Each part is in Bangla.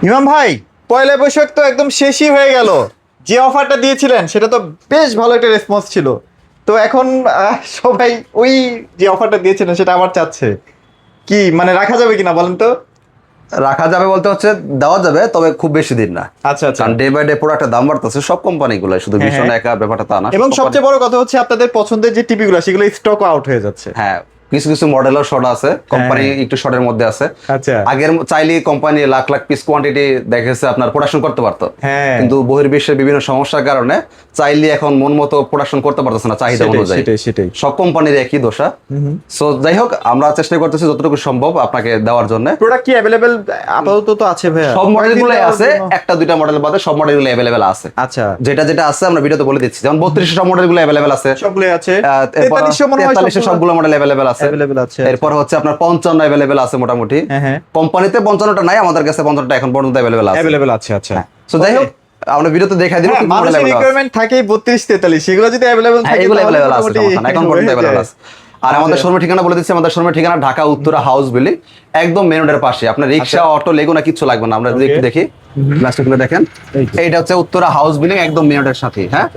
ইমাম ভাই, পয়লা বৈশাখ তো একদম শেষই হয়ে গেল। যে অফারটা দিয়েছিলেন সেটা তো বেশ ভালো একটা রেসপন্স ছিল। তো এখন সবাই ওই যে অফারটা দিয়েছিলেন সেটা আবার চাচ্ছে। কি মানে রাখা যাবে কিনা বলেন তো? রাখা যাবে বলতে হচ্ছে দেওয়া যাবে, তবে খুব বেশি দিন না। আচ্ছা আচ্ছা। কারণ ডে বাই ডে প্রোডাক্টের দাম বাড়তেছে সব কোম্পানিগুলো, শুধু হ্যাঁ, ভীষণ হ্যাঁ। একা ব্যাপারটা তা না। এবং সব সবচেয়ে বড় কথা হচ্ছে আপনাদের পছন্দের যে টিভিগুলো সেগুলো স্টক আউট হয়ে যাচ্ছে। হ্যাঁ, কিছু কিছু মডেলও শর্ট আছে, কোম্পানি একটু শর্টের মধ্যে আছে। আচ্ছা। আগের চাইলে company lakh lakh piece quantity দেখেছে আপনার প্রোডাকশন করতে পারতো, হ্যাঁ। কিন্তু বহির্বিশ্বের বিভিন্ন সমস্যার কারণে চাইলে এখন মন মতো প্রোডাকশন করতে পারতেছে না চাহিদা অনুযায়ী। সেটাই। সব কোম্পানির একই দোষা। সো যাই হোক, আমরা চেষ্টা করতেছি যতটুকু সম্ভব আপনাকে দেওয়ার জন্য। প্রোডাক্ট কি অ্যাভেলেবেল আপাতত তো আছে ভাইয়া? সব মডেলগুলোই আছে, একটা দুইটা মডেল বাদে সব মডেলগুলো অ্যাভেলেবেল আছে। আচ্ছা। যেটা যেটা আছে আমরা ভিডিওতে বলে দিচ্ছি, যেমন 32 সব মডেলগুলো অ্যাভেলেবেল আছে, সবগুলো আছে। 43 মনে হয় 43 সবগুলো মডেল অ্যাভেলেবেল আছে। অ্যাভেলেবেল আছে। এরপর হচ্ছে আপনার 55 অ্যাভেলেবেল আছে মোটামুটি। হ্যাঁ। কোম্পানিতে 55টা নাই, আমাদের কাছে 55টা এখন পর্যন্ত অ্যাভেলেবেল আছে। অ্যাভেলেবেল আছে, আচ্ছা। সো যাই হোক, আমরা ভিডিওতে দেখাই দিব কি মডেল মানুষের অ্যাভেলেবল আছে। রিকোয়ারমেন্ট থাকে 32 43, সেগুলো যদি অ্যাভেলেবল থাকে এগুলো তাহলে অ্যাভেলেবল আছে, মোটামুটি সমস্যা নাই, এখন পর্যন্ত অ্যাভেলেবল আছে। আর আমাদের শোরুমের ঠিকানা বলে দিচ্ছি, আমাদের শোরুমের ঠিকানা ঢাকা উত্তরা হাউস বিল্ডিং, একদম মেন রোডের পাশে। আপনার রিকশা অটো লেগুনা কিছু লাগবে না। আমরা যদি একটু দেখি গ্লাসটা দেখেন, এইটা হচ্ছে উত্তরা হাউস বিল্ডিং, একদম মেন রোডের সাথে। হ্যাঁ,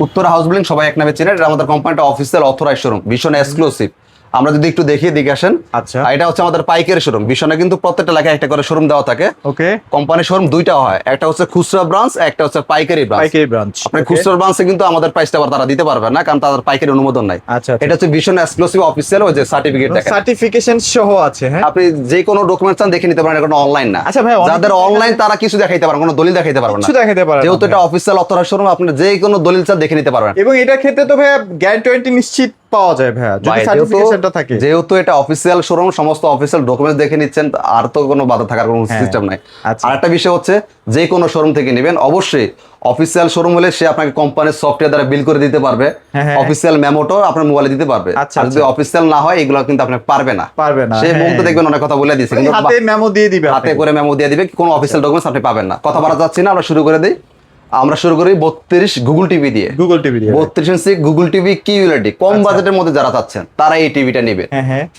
উত্তরা হাউস বিল্ডিং সবাই এক নামে চেনে। এটা আমাদের কোম্পানিটা অফিসিয়াল অথরাইজড শোরুম, ভীষণ এক্সক্লুসিভ। আমরা যদি একটু দেখিয়ে দিকে আসেন। আচ্ছা। এটা হচ্ছে আমাদের পাইকারি শোরুম। ভীষণে কিন্তু প্রত্যেকটা এলাকায় একটা করে শোরুম দেওয়া থাকে। ওকে। কোম্পানির শোরুম দুইটা হয়, একটা হচ্ছে খুচরা ব্রাঞ্চ, একটা হচ্ছে পাইকারি ব্রাঞ্চ। আপনি খুচরা ব্রাঞ্চে কিন্তু আমাদের প্রাইসটা আবার তারা দিতে পারবে না, কারণ তাদের পাইকারি অনুমোদন নাই। আচ্ছা। এটা হচ্ছে ভীষণ এক্সক্লুসিভ অফিসিয়াল, ওই যে সার্টিফিকেট দেখেন, সার্টিফিকেশন সহ আছে। হ্যাঁ, আপনি যে কোনো ডকুমেন্ট চান দেখে নিতে পারেন, এটা কোনো অনলাইন না। আচ্ছা ভাই, যাদের অনলাইন তারা কিছু দেখাইতে পারেন, কোনো দলিল দেখাইতে পারবেন না, কিছু দেখাতে পারেন না। যেহেতু এটা অফিসিয়াল অথরাইজড শোরুম, আপনি যে কোনো দলিল চান দেখে নিতে পারবেন। এবং এটার ক্ষেত্রে তো ভাইয়া গ্যারান্টি নিশ্চিত পাওয়া যায় ভাইয়া, যদি সার্টিফিকেশনটা থাকে। যেহেতু এটা অফিসিয়াল শোরুম, সমস্ত অফিসিয়াল ডকুমেন্টস দেখে নিচ্ছেন, আর তো কোনো বাধা থাকার কোনো সিস্টেম নাই। আচ্ছা। আর একটা বিষয় হচ্ছে, যে কোনো শোরুম থেকে নেবেন অবশ্যই অফিসিয়াল শোরুম হলে সে আপনাকে কোম্পানির সফটওয়্যার দ্বারা বিল করে দিতে পারবে, অফিসিয়াল মেমোটো আপনার মোবাইলে দিতে পারবে। আর যদি অফিসিয়াল না হয়, এগুলো কিন্তু আপনি পারবে না। সে মুহূর্তে দেখবেন অনেক কথা বলে দিয়েছে, কিন্তু হাতে মেমো দিয়ে দিবে, হাতে করে মেমো দিয়ে দিবে, কোনো অফিসিয়াল ডকুমেন্টস আপনি পাবেন না। কথা বলা যাচ্ছে না, আমরা শুরু করে দিই। আমরা শুরু করি 32 গুগল টিভি দিয়ে। 32 ইঞ্চি গুগল টিভি কিউএলইডি, কম বাজেটের মধ্যে যারা চাচ্ছেন তারা এই টিভিটা নেবে।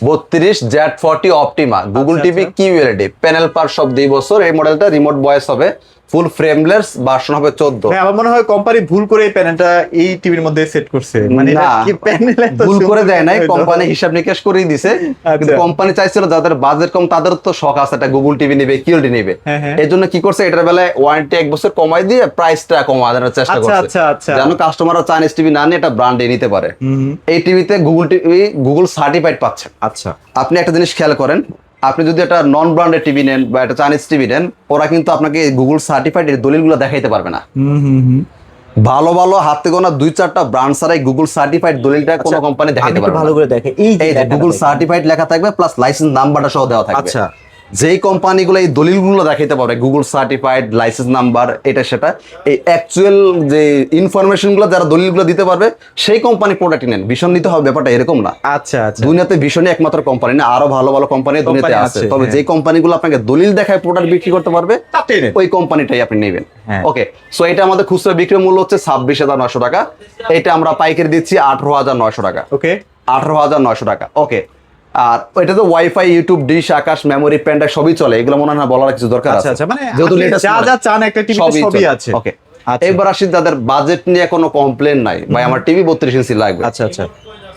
32 Z40 Optima Google TV QLED, panel পার সব 2 বছর। এই মডেলটা রিমোট ভয়েস হবে, ফুল ফ্রেমলেস, ভার্সন হবে 14। আমার মনে হয় কোম্পানি ভুল করে এই প্যানেলটা এই টিভির মধ্যে সেট করছে। মানে এটা কি প্যানেল এত ভুল করে দেয় নাই, কোম্পানি হিসাব নিকাশ করেই দিছে। কিন্তু কোম্পানি চাইছিল যাদের বাজেট কম তাদের তো শখ আছে একটা গুগল টিভি নেবে, কিউএলইডি নেবে। এজন্য কি করছে, এটার বেলায় ওয়ারেন্টি 1 বছর কমাই দিয়ে প্রাইসটা কমানোর চেষ্টা করছে, যেন কাস্টমাররা চাইনিজ টিভি না নিয়ে এটা ব্র্যান্ডে নিতে পারে। এই টিভিতে গুগল সার্টিফাইড পাচ্ছেন। আচ্ছা, আপনি একটা জিনিস খেয়াল করেন, আপনি যদি একটা নন ব্র্যান্ডেড টিভি নেন বা একটা চাইনিজ টিভি নেন, ওরা কিন্তু আপনাকে গুগল সার্টিফাইড এর দলিলগুলো দেখাইতে পারবে না। ভালো ভালো হাতে গোনা 2-4টা ব্র্যান্ড ছাড়াই গুগল সার্টিফাইড দলিলটা কোনো কোম্পানি দেখাইতে পারবে না। ভালো করে দেখে, এই যে গুগল সার্টিফাইড লেখা থাকবে, প্লাস লাইসেন্স নাম্বারটা সহ দেওয়া থাকবে। আচ্ছা। যেই কোম্পানিগুলো এই দলিলগুলো দেখাইতে পারবে, গুগল সার্টিফাইড, লাইসেন্স নাম্বার, এটা সেটা, এই অ্যাকচুয়াল যে ইনফরমেশনগুলো যারা দলিলগুলো দিতে পারবে, সেই কোম্পানি প্রোডাক্ট নেন। ভীষণ নিতে হবে, ব্যাপারটা এরকম না। আচ্ছা। দুনিয়াতে ভীষণই একমাত্র কোম্পানি না, আরো ভালো ভালো কোম্পানি দুনিয়াতে আছে। তবে যে কোম্পানিগুলো আপনাকে দলিল দেখায় প্রোডাক্ট বিক্রি করতে পারবে, ওই কোম্পানিটাই আপনি নেবেন। ওকে, সো এটা আমাদের খুচরা বিক্রয় মূল্য হচ্ছে 26,900 টাকা। এটা আমরা পাইকারি দিচ্ছি 18,900 টাকা। ওকে, 18,900 টাকা। ওকে, আর এটা তো ওয়াইফাই, ইউটিউব, ডিশ, আকাশ, মেমোরি, পেনড্রাইভ সবই চলে। এগুলো মনে হয় না বলার কিছু দরকার আছে। আচ্ছা, মানে যা যা চান একটা টিভিতে সবই আছে। ওকে, এবার আসি যাদের বাজেট নিয়ে কোনো কমপ্লেন নাই, ভাই আমার টিভি 32 ইঞ্চি লাগবে। আচ্ছা,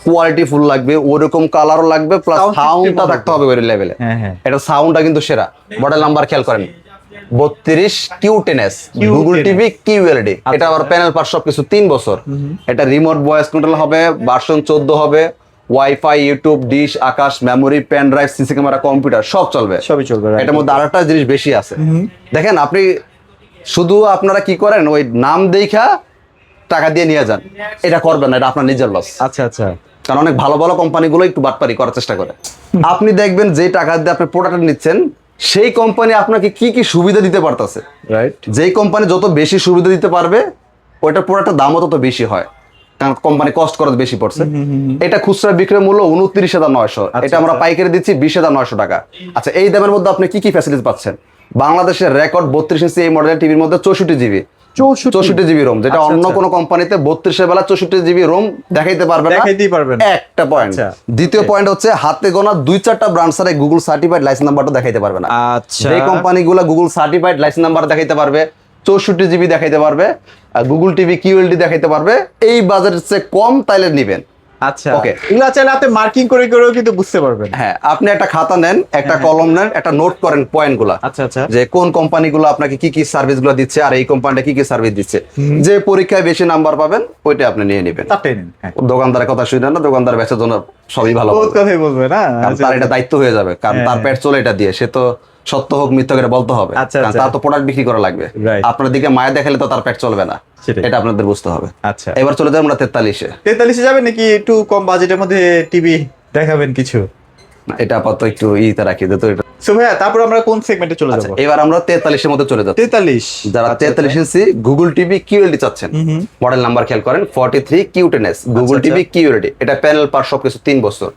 কোয়ালিটি ফুল লাগবে, ওরকম কালারও লাগবে, প্লাস সাউন্ডটা থাকতে হবে ওই লেভেলে। এটা সাউন্ডটা কিন্তু সেরা। মডেল নাম্বার খেয়াল করেন, 32 Q10s গুগল টিভি কিউএলইডি। এটা আবার প্যানেল পার সবকিছু 3 বছর। এটা রিমোট ভয়েস কন্ট্রোল হবে, ভার্সন 14 হবে, ওয়াইফাই, ইউটিউব, ডিশ, আকাশ, memory, pen drive, CC camera, computer সব চলবে, সবই চলবে। এটার মধ্যে আরেকটা জিনিস বেশি আছে। দেখেন, আপনি শুধু আপনারা কি করেন, ওই নাম দেখা টাকা দিয়ে নিয়ে যান, এটা করবেন না, এটা আপনার নিজের লস। আচ্ছা। কারণ অনেক ভালো ভালো কোম্পানিগুলো একটু বাটপারি করার চেষ্টা করে। আপনি দেখবেন যে টাকা দিয়ে আপনি প্রোডাক্ট নিচ্ছেন, সেই কোম্পানি আপনাকে কি কি সুবিধা দিতে পারতেছে। রাইট, যেই কোম্পানি যত বেশি সুবিধা দিতে পারবে, ওইটা প্রোডাক্টের দামও তত বেশি হয়, কারণ কোম্পানি কস্ট খরচ বেশি পড়ছে। এটা খুচরা বিক্রয় মূল্য 29,900। এটা আমরা পাইকারি দিচ্ছি 20,900 টাকা। আচ্ছা, এই দামের মধ্যে আপনি কি কি ফ্যাসিলিটি পাচ্ছেন? বাংলাদেশের রেকর্ড 32 ইঞ্চি এই মডেলের টিভির মধ্যে 64 জিবি 64 জিবি রোম, যেটা অন্য কোনো কোম্পানিতে 32 বেলা 64 জিবি রোম দেখাইতে পারবে না। দেখাইতেই পারবেন একটা পয়েন্ট। দ্বিতীয় পয়েন্ট হচ্ছে হাতে গোনা 2-4টা ব্র্যান্ড ছাড়া গুগল সার্টিফাইড লাইসেন্স নাম্বারটা দেখাইতে পারবে না। আচ্ছা, যে কোম্পানিগুলো গুগল সার্টিফাইড লাইসেন্স নাম্বার দেখাইতে পারবে, 64 জিবি দেখাইতে পারবে, গুগল টিভি কিউএলডি দেখাইতে পারবে, এই বাজেটের চেয়ে কম তাইলে নিবেন। আচ্ছা ওকে, এগুলা চাইলে আপনি মার্কিং করে করেও কিন্তু বুঝতে পারবেন। হ্যাঁ, আপনি একটা খাতা নেন, একটা কলম নেন, একটা নোট করেন পয়েন্টগুলো, আচ্ছা আচ্ছা, যে কোন কোম্পানিগুলো আপনাকে কি কি সার্ভিসগুলো দিচ্ছে আর এই কোম্পানিটা কি কি সার্ভিস দিচ্ছে। যে পরীক্ষায় বেশি নাম্বার পাবেন ওইটা আপনি নিয়ে নেবেন। তারটাই নিন। হ্যাঁ, দোকানদারের কথা শুনেন না, দোকানদার বেচার জন্য সবই ভালো বহুত বলবে। কথাই বলবে না, কারণ তার এটা দায়িত্ব হয়ে যাবে, কারণ তার পেট চলে এটা দিয়ে, সে তো সত্য হোক মিথ্যা করে বলতে হবে, আচ্ছা, কারণ আচ্ছা। তার তো প্রোডাক্ট বিক্রি করা লাগবে। Right. আপনার দিকে মায়া দেখালে তো তার পেট চলবে না, সেটাই। এটা আপনাদের বুঝতে হবে। আচ্ছা, এবার চলে যাবো আমরা 43-এ। 43-এ যাবেন নাকি একটু কম বাজেটের মধ্যে টিভি দেখাবেন কিছু? এটা আপাতত একটু ইতে রাখি তো এটা। সো ভাইয়া তারপর আমরা কোন সেগমেন্টে চলে আচ্ছা, যাব? এবার আমরা 43-এর মধ্যে চলে যাচ্ছি। 43, যারা 43 ইঞ্চি গুগল টিভি কিউএলডি চাচ্ছেন, মডেল নাম্বার খেয়াল করেন 43 কিউ10s গুগল টিভি কিউএলডি। এটা প্যানেল পার সবকিছু 3 বছর,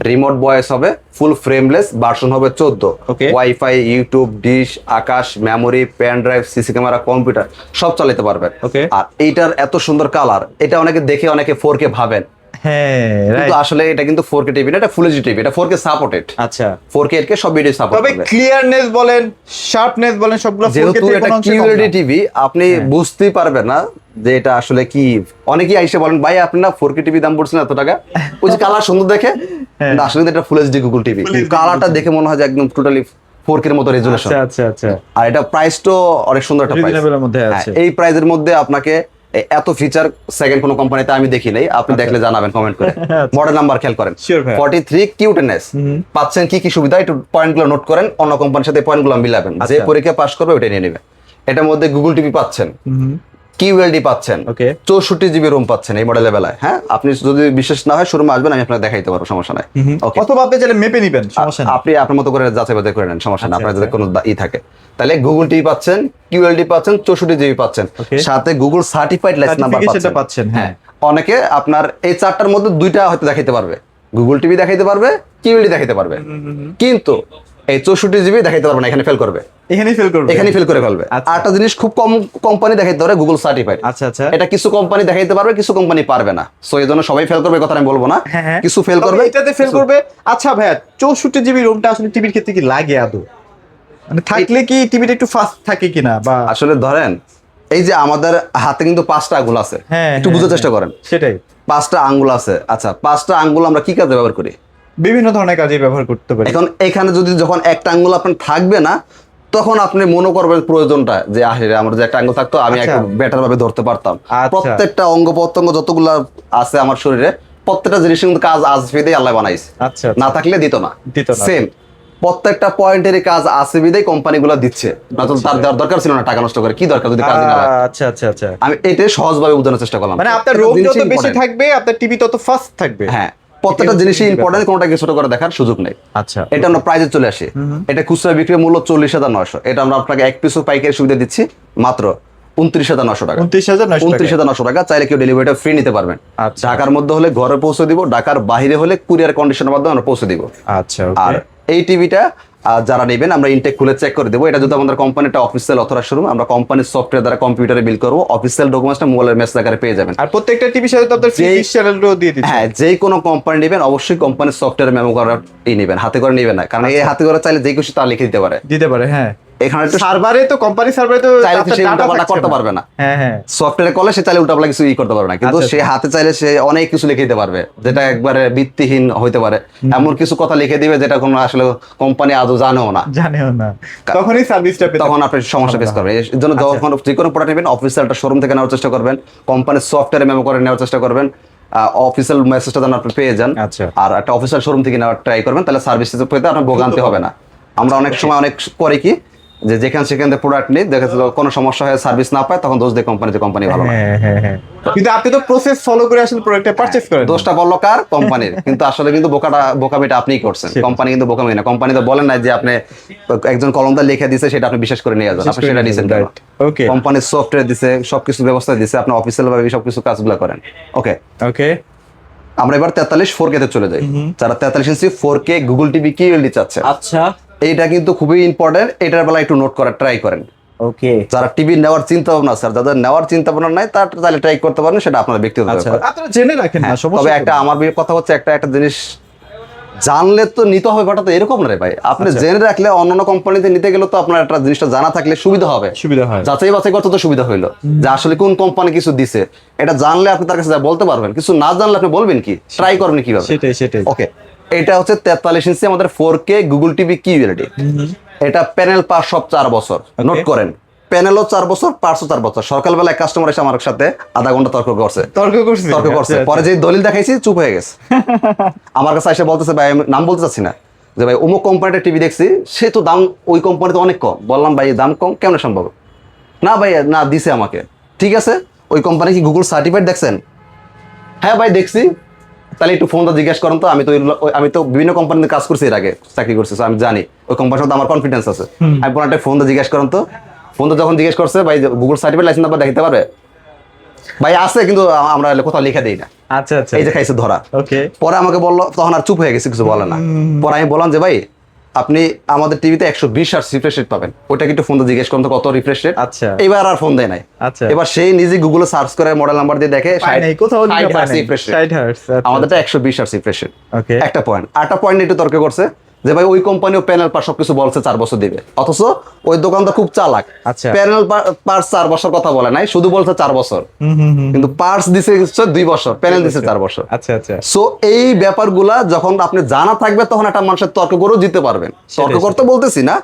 রিমোট ভয়েস হবে, ফুল ফ্রেমলেস, ভার্সন হবে 14, Okay. ওয়াইফাই, ইউটিউব, ডিশ, আকাশ, memory, pen drive, CC camera, computer সব চালাতে পারবেন। Okay. আর এইটার এত সুন্দর কালার, এটা অনেকে দেখে অনেকে 4K ভাবেন, হ্যাঁ কিন্তু রাইট। আসলে এটা কিন্তু 4K টিভি না, এটা ফুল এইচডি টিভি, এটা 4K সাপোর্টেড। আচ্ছা, 4K 8K সব ভিডিও সাপোর্ট তবে করবে। ক্লিয়ারনেস বলেন, শার্পনেস বলেন, সবগুলো 4K যেহেতু থেকে এটা কোনো অংশে কম কিউএলডি না। টিভি, আপনি বুঝতেই পারবেন না যে এটা আসলে কি। অনেকেই আইসে বলেন ভাই আপনি না 4K টিভি দাম পড়ছেন এত টাকা, ওই যে কালার সুন্দর দেখে, কিন্তু আসলে কিন্তু এটা full HD Google TV, Full HD কালারটা দেখে মনে হয় যে একদম টোটালি 4K এর মতো রেজুলেশন। আচ্ছা আচ্ছা আচ্ছা, আর এটা প্রাইস তো অনেক সুন্দর একটা প্রাইস। রিজনেবলের মধ্যে আছে। এই প্রাইসের মধ্যে আপনাকে এত ফিচার সেকেন্ড কোন কোম্পানিতে আমি দেখি নাই, আপনি দেখলে জানাবেন কমেন্ট করে। আচ্ছা। মডেল নাম্বার খেয়াল করেন Sure ভাই। 43 কিউ10s পাচ্ছেন কি কি সুবিধা, একটু পয়েন্টগুলো নোট করেন, অন্য কোম্পানির সাথে পয়েন্টগুলো মিলাবেন, যে আচ্ছা। পরীক্ষা পাস করবে ওইটা নিয়ে নেবেন। এটার মধ্যে গুগল টিভি পাচ্ছেন, কিউএলডি পাচ্ছেন, Okay. 64 জিবি রুম পাচ্ছেন এই মডেলের বেলায়। হ্যাঁ, আপনি যদি বিশেষ না হয় শোরুমে আসবেন, আমি আপনাকে দেখাইতে পারবো, সমস্যা নাই। ওকে, অথবা আপনি চাইলে মেপে নিবেন, সমস্যা নেই। আপনি আপনার মতো করে যাচাই বাছাই করে নেন, সমস্যা নেই। আচ্ছা, আপনার যদি আচ্ছা। কোনো থাকে, তাহলে গুগল টিভি পাচ্ছেন, কিউএলডি পাচ্ছেন, 64 জিবি পাচ্ছেন, Okay. সাথে গুগল সার্টিফাইড লাইসেন্স নাম্বার Certification-টা পাচ্ছেন। পাচ্ছেন, হ্যাঁ। অনেকে আপনার এই চারটার মধ্যে দুইটা হয়তো দেখাইতে পারবে, গুগল টিভি দেখাইতে পারবে, কিউএলডি দেখাইতে পারবে, কিন্তু এই 64 জিবি দেখাইতে পারবে না, এখানে ফেল করবে, এখানেই ফেল করবে, এখানে ফেল করে ফেলবে। আচ্ছা। আরেকটা জিনিস, খুব কম কোম্পানি দেখাইতে পারে গুগল সার্টিফাইড। আচ্ছা আচ্ছা, এটা কিছু কোম্পানি দেখাইতে পারবে, কিছু কোম্পানি পারবে না। সো এই জন্য সবাই ফেল করবে কথা আমি বলবো না, হ্যাঁ হ্যাঁ, কিছু ফেল তবে করবে, এটাতে ফেল করবে। আচ্ছা ভাইয়া, 64 জিবি রুমটা আসলে টিভির ক্ষেত্রে কি লাগে আদৌ? মানে থাকলে কি টিভিটা একটু ফাস্ট থাকে কিনা, বা আসলে ধরেন এই যে আমাদের হাতে কিন্তু 5টা আঙ্গুল আছে, হ্যাঁ, একটু হ্যাঁ, বুঝার হ্যাঁ। চেষ্টা করেন। সেটাই, 5টা আঙ্গুল আছে, আচ্ছা 5টা আঙ্গুল আমরা কি কাজে ব্যবহার করি? বিভিন্ন ধরনের কাজে ব্যবহার করতে পারি। এখন এখানে যদি যখন একটা আঙ্গুল আপনার থাকবে না, তখন আপনি মনে করবেন প্রয়োজনটা যে আসলে আমার যে একটা আঙ্গুল থাকতো আমি আচ্ছা। একটু বেটার ভাবে ধরতে পারতাম। আচ্ছা। প্রত্যেকটা অঙ্গ প্রত্যঙ্গ যতগুলো আছে আমার শরীরে, প্রত্যেকটা জিনিস কিন্তু কাজ আসবে দিয়ে আল্লাহ বানাইছে, আচ্ছা না থাকলে দিত না। দিত না। সেম প্রত্যেকটা পয়েন্টেরই কাজ আছে বিদায় কোম্পানিগুলো দিচ্ছে, নয়তো তার দেওয়ার দরকার ছিল না, টাকা নষ্ট করে কি দরকার যদি কাজ না লাগে। আচ্ছা আচ্ছা আচ্ছা, আমি এটাই সহজভাবে বোঝানোর চেষ্টা করলাম। মানে আপনার একটা রোম জিনিসই যত বেশি important। থাকবে আপনার টিভি তত ফাস্ট থাকবে। হ্যাঁ, প্রত্যেকটা জিনিসই ইম্পর্টেন্ট, কোনটাকে ছোট করে দেখার সুযোগ নেই। আচ্ছা, এটা আমরা প্রাইজে চলে আসি। এটা খুচরা বিক্রি মূল্য 40,900, এটা আমরা আপনাকে এক পিসও পাইকারি সুবিধা দিচ্ছি মাত্র 29,900 টাকা। 29,900 29,900 টাকা। চাইলে কেউ ডেলিভারিটা ফ্রি নিতে পারবেন। আচ্ছা। ঢাকার মধ্যে হলে ঘরে পৌঁছে দিব, ঢাকার বাইরে হলে কুরিয়ার কন্ডিশনের মাধ্যমে আমরা পৌঁছে দিব। আচ্ছা, আর এই টিভিটা যারা নেবেন আমরা ইনটেক খুলে চেক করে দেবো। এটা যদি আমাদের কোম্পানিটা অফিসিয়াল অথরাইজ শোরুম, আমরা কোম্পানির সফটওয়্যার দ্বারা কম্পিউটারে বিল করবো, অফিসিয়াল ডকুমেন্টসটা মোবাইলের মেসেজ আকারে পেয়ে যাবেন। আর প্রত্যেকটা টিভির সাথে তো আপনার ফ্রি যেই- চ্যানেলও দিয়ে দিচ্ছে। হ্যাঁ, যে কোনো কোম্পানি নেবেন অবশ্যই কোম্পানির সফটওয়্যার মেমো করাই নেবেন, হাতে করে নেবেন না, কারণ এই হাতে করে চাইলে যে কিছু তা লিখে দিতে পারে। দিতে পারে, হ্যাঁ। এখানে একটু সার্ভারে তো, কোম্পানি সার্ভারে তো চাইলে আপনার সে data উল্টাপাল্টা থাকছে করতে না। পারবে না। হ্যাঁ হ্যাঁ, সফটওয়্যারে করলে সে চাইলে উল্টাপাল্টা কিছু করতে পারবে না, কিন্তু আচ্ছা, সে হাতে চাইলে সে অনেক কিছু লিখে দিতে পারবে, যেটা একবারে ভিত্তিহীন হইতে পারে। এমন কিছু কথা লিখে দিবে যেটা কোনো আসলে কোম্পানি আদৌ জানেও না, জানেও না, তখনই সার্ভিসটা পেতে। তখন আপনি সমস্যা ফেস করবেন। এর জন্য যখন যে কোনো প্রোডাক্ট নেবেন অফিসিয়ালটা শোরুম থেকে নেওয়ার চেষ্টা করবেন, কোম্পানির সফটওয়্যারে মেমো করে নেওয়ার চেষ্টা করবেন, অফিসিয়াল মেসেজটা যেন আপনি পেয়ে যান। আচ্ছা। আর একটা অফিসিয়াল শোরুম থেকে নেওয়ার ট্রাই করবেন, তাহলে সার্ভিস পেতে আপনার ভোগান্তি হবে না। আমরা অনেক সময় অনেক করে কি যে যেখান সেখান থেকে প্রোডাক্ট নিই, দেখা যাচ্ছে কোনো সমস্যা হয় সার্ভিস না পায়, তখন দোষ দিয়ে কোম্পানি, যে কোম্পানি ভালো না। হ্যাঁ হ্যাঁ হ্যাঁ, কিন্তু আপনি তো প্রসেস ফলো করে আসলে প্রোডাক্টটা পারচেজ করেন। দোষটা বললো কার? কোম্পানির। কিন্তু আসলে কিন্তু বোকামিটা আপনিই করছেন, কোম্পানি কিন্তু বোকামি না। কোম্পানি তো বলেন না যে আপনি একজন কলমদার লিখে দিছে সেটা আপনি বিশ্বাস করে নিয়ে যান, আপনি সেটা নিছেন কেন? ওকে কোম্পানির সফটওয়্যার দিছে, সবকিছু ব্যবস্থা দিছে, আপনি অফিসিয়াল ভাবে সবকিছু কাজগুলো করেন। ওকে, ওকে, আমরা এবার 43 4K তে চলে যাই। যারা 43 ইঞ্চি 4K গুগল টিভি কিউএলডি চাচ্ছে, আচ্ছা। এইটা কিন্তু খুবই ইম্পর্টেন্ট। এটার বেলা একটু নোট করার ট্রাই করেন। ওকে, যারা টিভি নেওয়ার চিন্তা ভাবনা আছে, আর যাদের নেওয়ার চিন্তা ভাবনা নাই তারা তাহলে ট্রাই করতে পারেন, সেটা আপনার ব্যক্তিগত আচ্ছা ব্যাপার। আপনারা জেনে রাখেন না, হ্যাঁ, সমস্যা তবে নেই। একটা আমার কথা হচ্ছে একটা জিনিস জানলে তো নিতে হবে, ব্যাপারটা তো এরকম না রে ভাই। আপনি আচ্ছা। জেনে রাখলে অন্যান্য কোম্পানিতে নিতে গেলে তো আপনার একটা জিনিসটা জানা থাকলে সুবিধা হবে, সুবিধা হয়। যাচাই বাছাই করতে তো সুবিধা হইলো যে আসলে কোন কোম্পানি কিছু দিছে, এটা জানলে আপনি তার কাছে যা বলতে পারবেন। কিছু না জানলে আপনি বলবেন কি, ট্রাই করবেন কিভাবে? সেটাই। ওকে, এটা হচ্ছে 43 ইঞ্চি আমাদের 4K গুগল টিভি কিউএলইডি। এটা প্যানেল পাস সব 4 বছর, নোট করেন। প্যানেলও 4 বছর, পার্টসও 4 বছর। সকালবেলায় কাস্টমার এসে আমার সাথে আধা ঘন্টা তর্ক করছে। তর্ক করছে। পরে যে দলিল দেখাইছি চুপ হয়ে গেছে। আমার কাছে এসে বলতেছে ভাই, আমি নাম বলতে চাচ্ছি না, যে ভাই অমুক কোম্পানিটা টিভি দেখছি, সে তো দাম ওই কোম্পানিতে অনেক কম। বললাম ভাই দাম কম কেমন সম্ভব? না ভাই না, দিছে আমাকে। ঠিক আছে, ওই কোম্পানি কি গুগল সার্টিফাইড দেখছেন? হ্যাঁ ভাই দেখছি। তাহলে একটু ফোনটা জিজ্ঞেস করেন তো, আমি তো বিভিন্ন কোম্পানিতে কাজ করছি, এর আগে চাকরি করছি, so আমি জানি ওই কোম্পানির সাথে আমার কনফিডেন্স আছে। আমি একটা ফোনটা জিজ্ঞেস করেন তো। ফোনটা যখন জিজ্ঞেস করছে ভাই গুগল সার্টিফাইড লাইসেন্স নাম্বার দেখাতে পারবে? ভাই আছে, কিন্তু আমরা কোথাও লিখে দিই না। আচ্ছা এই যে খাইছে ধরা। ওকে, পরে আমাকে বললো, তখন আর চুপ হয়ে গেছে, কিছু বলে না। পরে আমি বললাম যে ভাই আপনি আমাদের টিভিতে 120 আর রিফ্রেশ রেট পাবেন, ওইটা কি একটু ফোনটা জিজ্ঞেস করুন তো কত রিফ্রেশ রেট। আচ্ছা। এবার আর ফোন দেয় নাই। আচ্ছা। এবার সেই নিজে গুগলে সার্চ করে মডেল নাম্বার দিয়ে দেখে কোথাও লেখা পায় নাই, 60 হার্টজ। আমাদেরটা 120 আর রিফ্রেশ রেট। ওকে, একটা পয়েন্ট। আরেকটা পয়েন্ট একটু তর্ক করছে যে ভাই ওই কোম্পানিও প্যানেল পার সবকিছু বলছে 4 বছর দিবে, অথচ ওই দোকানদার খুব চালাক। আচ্ছা। প্যানেল পার্টস 4 বছর কথা বলে নাই, শুধু বলছে 4 বছর, কিন্তু পার্টস দিছে 2 বছর, প্যানেল দিছে 4 বছর। আচ্ছা। সো এই ব্যাপারগুলা যখন আপনি জানা থাকবে, তখন একটা মানুষের তর্ক করেও জিততে পারবেন। তর্ক করতে বলতেছি না,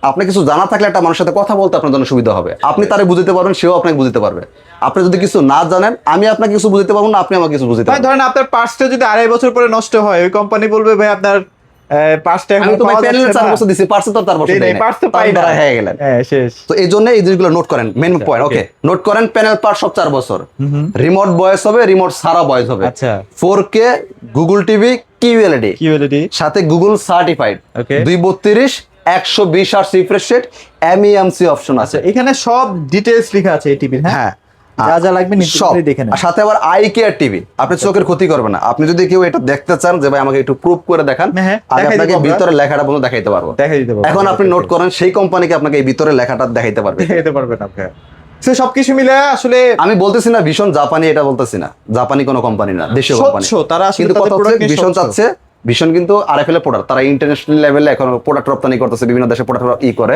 আপনি কিছু জানা থাকলে একটা মানুষের সাথে কথা বলতে আপনার জন্য সুবিধা হবে। আপনি তারে বুঝতে পারবেন, সেও আপনাকে বুঝতে পারবে। আপনি যদি কিছু না জানেন, আমি আপনাকে কিছু বুঝতে পারবো না, আপনি আমাকে কিছু বুঝতে ভাই পারবেন। ধরেন আপনার পার্টসটা যদি 2.5 বছর পরে নষ্ট হয়, ওই কোম্পানি বলবে ভাই আপনার পার্টসটা এখন আমি তো পাওয়া প্যানেল যাচ্ছে 4 না। বছর দিছি, পার্টস তো 4 বছর দেয় না, পার্টস তো পাই না, হয়ে গেলেন। হ্যাঁ শেষ। তো এই জন্য এই জিনিসগুলো নোট করেন, মেন পয়েন্ট। ওকে, নোট করেন। প্যানেল পার্ট সব 4 বছর, রিমোট ভয়েস হবে, রিমোট সারা ভয়েস হবে। আচ্ছা। 4K Google TV QLED, QLED সাথে গুগল সার্টিফাইড, ওকে। 232 120 আর রিফ্রেশ রেট, এমইএমসি অপশন আছে। এখানে সব ডিটেইলস লেখা আছে এই টিভির। হ্যাঁ, যা লাগবে সব। নিশ্চয়ই দেখে নেন। আর সাথে আবার আই কেয়ার টিভি, আপনি চোখের ক্ষতি করবে না। আপনি যদি কেউ এটা দেখতে চান যে ভাই আমাকে একটু প্রুফ করে দেখান, হ্যাঁ, আমি দেখাই আপনাকে দেবো আমরা। ভিতরে লেখাটা পর্যন্ত দেখাইতে পারবো। দেখাই দিতে পারবো। এখন আপনি নোট করেন, সেই কোম্পানিকে আপনাকে এই ভিতরে লেখাটা দেখাইতে পারবে। দেখাইতে পারবেন আপনি। সো সবকিছু মিলে আসলে আমি বলতেছি না ভীষণ জাপানি, এটা বলতেছি না, জাপানি কোনো কোম্পানি না, দেশীয় কোম্পানি। স্বচ্ছ, তারা আসলে কিন্তু তাদের কথা হচ্ছে product নিয়ে ভীষণ স্বচ্ছ। চাচ্ছে, ভীষণ কিন্তু আরএফএল এর প্রোডাক্ট, তারা ইন্টারন্যাশনাল লেভেলে এখন প্রোডাক্ট রপ্তানি করতেছে, বিভিন্ন দেশে প্রোডাক্ট করে।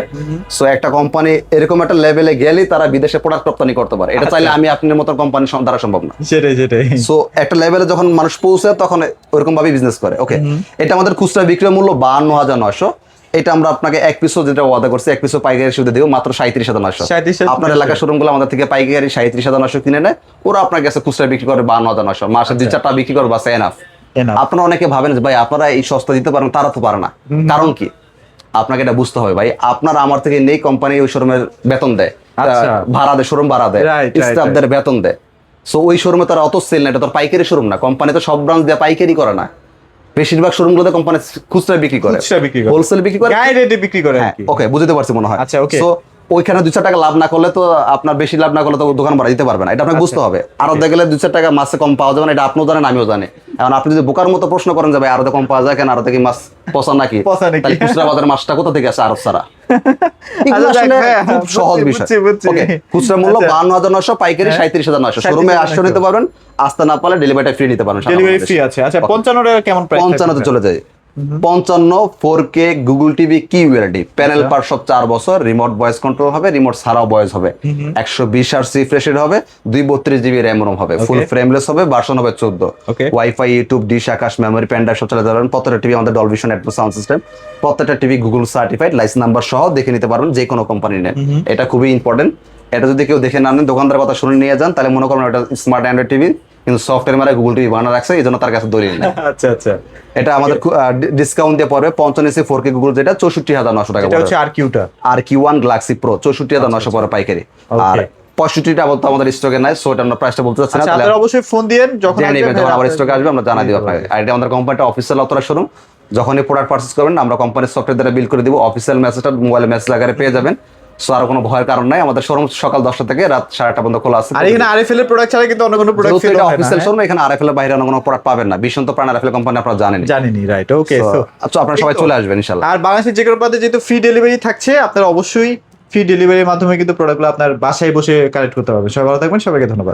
সো একটা কোম্পানি এরকম একটা লেভেলে গেলেই তারা বিদেশে প্রোডাক্ট রপ্তানি করতে পারে। এটা চাইলে আমি আপনার মতো কোম্পানির দ্বারা সম্ভব না। সেটাই। সো একটা লেভেলে যখন মানুষ পৌঁছায়, তখন ওরকম ভাবে বিজনেস করে। ওকে, এটা আমাদের খুচরা বিক্রয় মূল্য 52,900। এটা আমরা আপনাকে এক পিসও যেটা ওয়াদা করছি, এক পিসও পাইকারি সুদে দেবো মাত্র 37,900। 37,900 আপনার এলাকার শোরুমগুলো আমাদের থেকে পাইকারি 37,900 কিনে নেয়, ওরা আপনার কাছে খুচরা বিক্রি করে 52,900। মাসে 2-4টা বিক্রি করে, বাস এনাফ। Enough। আপনারা অনেকে ভাবেন যে ভাই আপনারা এই সস্তা দিতে পারেন, তারা তো পারে না। কারণ কি, আপনাকে এটা বুঝতে হবে ভাই। আপনারা আমার থেকে নেই, কোম্পানি ওই শোরুমের বেতন দেয়, আচ্ছা। ভাড়া দেয়, শোরুম ভাড়া দেয়, Right, স্টাফদের বেতন দেয়। সো ওই শোরুমে তারা অত সেল না, এটা তোর পাইকারি শোরুম না। কোম্পানি তো সব ব্রাঞ্চ দিয়ে পাইকারি করে না, বেশিরভাগ শোরুমগুলোতে কোম্পানি খুচরা বিক্রি করে, হোলসেল বিক্রি করে, গায়ে রেটে বিক্রি করে আর কি। ওকে, বুঝতে পারছি মনে হয়। আচ্ছা, okay। সো ওইখানে 2-4 টাকা লাভ না করলে তো, আপনার বেশি লাভ না করলে তো দোকান ভাড়া দিতে পারবে না, এটা আপনাকে বুঝতে হবে। আরো দেখলে 2-4 টাকা মাসে কম পাওয়া যাবে না, এটা আপনিও জানেন, আমিও জানি। এখন আপনি যদি বোকার মতো প্রশ্ন করেন যে ভাই আরো কম পাওয়া যায় কেন, আরো থেকে মাছ পচা নাকি, পচা নাকি? তাহলে খুচরা বাজারের মাছটা কোথা থেকে আসে আরব ছাড়া? এগুলো আচ্ছা, আসলে দেখ, খুব সহজ বিষয়। বুঝছি। ওকে, খুচরা মূল্য আচ্ছা। 52,900, পাইকারি 37,900। শোরুমে আসতে নিতে পারবেন, আসতে না পারলে ডেলিভারিটা ফ্রি নিতে পারবেন। ডেলিভারি ফ্রি আছে। আচ্ছা, 55 টাকা কেমন প্রাইস? 55 চলে যায়। 55 4K Google TV QLED, panel পার সব 4 বছর, রিমোট ভয়েস কন্ট্রোল হবে, রিমোট ছাড়াও ভয়েস হবে, 120 আর রিফ্রেশ রেট হবে, 232 জিবি র্যাম রোম হবে, ফুল ফ্রেমলেস হবে, ভার্সন হবে 14। Okay। ওয়াইফাই, ইউটিউব, ডিশ, আকাশ, মেমোরি, পেন ড্রাইভ সব চালাতে পারবেন। প্রত্যেকটা টিভি আমাদের Dolby Vision Atmos sound system, প্রত্যেকটা TV Google certified, license number সহ দেখে নিতে পারবেন, যে কোনো কোম্পানি নেন। এটা খুবই ইম্পর্টেন্ট। এটা যদি কেউ দেখে না নেন, দোকানদার কথা শুনে নিয়ে যান, তাহলে মনে করেন এটা স্মার্ট অ্যান্ড্রয়েড টিভি, কিন্তু সফটওয়্যার মারা গুগল টিভি বানানো রাখছে, এই জন্য তার কাছে দলিল নেই। আচ্ছা। এটা আমাদের ডিসকাউন্ট দিয়ে পড়বে 55 ইঞ্চি 4K গুগল, যেটা 64,900 টাকা এটা পড়বে। হচ্ছে RQ-টা। RQ1 গ্যালাক্সি প্রো 64,900 পড়ে পাইকারি। আর 65টা আপাতত আমাদের স্টকে নাই, সো এটা আমরা প্রাইসটা বলতে চাচ্ছি না। আচ্ছা, তাহলে আপনারা অবশ্যই ফোন দিয়েন, যখন জেনে নেবেন, যখন আবার স্টকে আসবে আমরা জানা দিব দিয়ে আপনাকে। আর এটা আমাদের কোম্পানিটা অফিসিয়াল অথরাইজ শোরুম। যখনই প্রোডাক্ট পারচেজ করবেন, আমরা কোম্পানির সফটওয়্যার দ্বারা বিল করে দিব, অফিসিয়াল মেসেজটা মোবাইলে মেসেজ আকারে পেয়ে যাবেন। সো আর কোনো ভয়ের কারণ নাই। আমাদের শোরুম সকাল 10টা থেকে রাত 8:30 পর্যন্ত খোলা আছে। আর এখানে আরএফএল এর প্রোডাক্ট ছাড়া কিন্তু অন্য কোনো প্রোডাক্ট যেহেতু সেল এটা হয় না। অফিসিয়াল শোরুম, এখানে আরএফএল এর বাইরে অন্য কোনো প্রোডাক্ট পাবেন না। বিশ্বন্ত প্রাণ আরএফএল কোম্পানি আপনারা জানেন। জানেনই, রাইট। ওকে, সো আচ্ছা, আপনারা সবাই চলে আসবেন ইনশাআল্লাহ। আর বাংলাদেশের যে কোনো প্রান্তে যেহেতু ফ্রি ডেলিভারি থাকছে, আপনারা অবশ্যই ফ্রি ডেলিভারির মাধ্যমে কিন্তু প্রোডাক্টগুলো আপনার বাসায় বসে কালেক্ট করতে পারবেন। সবাই ভালো থাকবেন, সবাইকে ধন্যবাদ।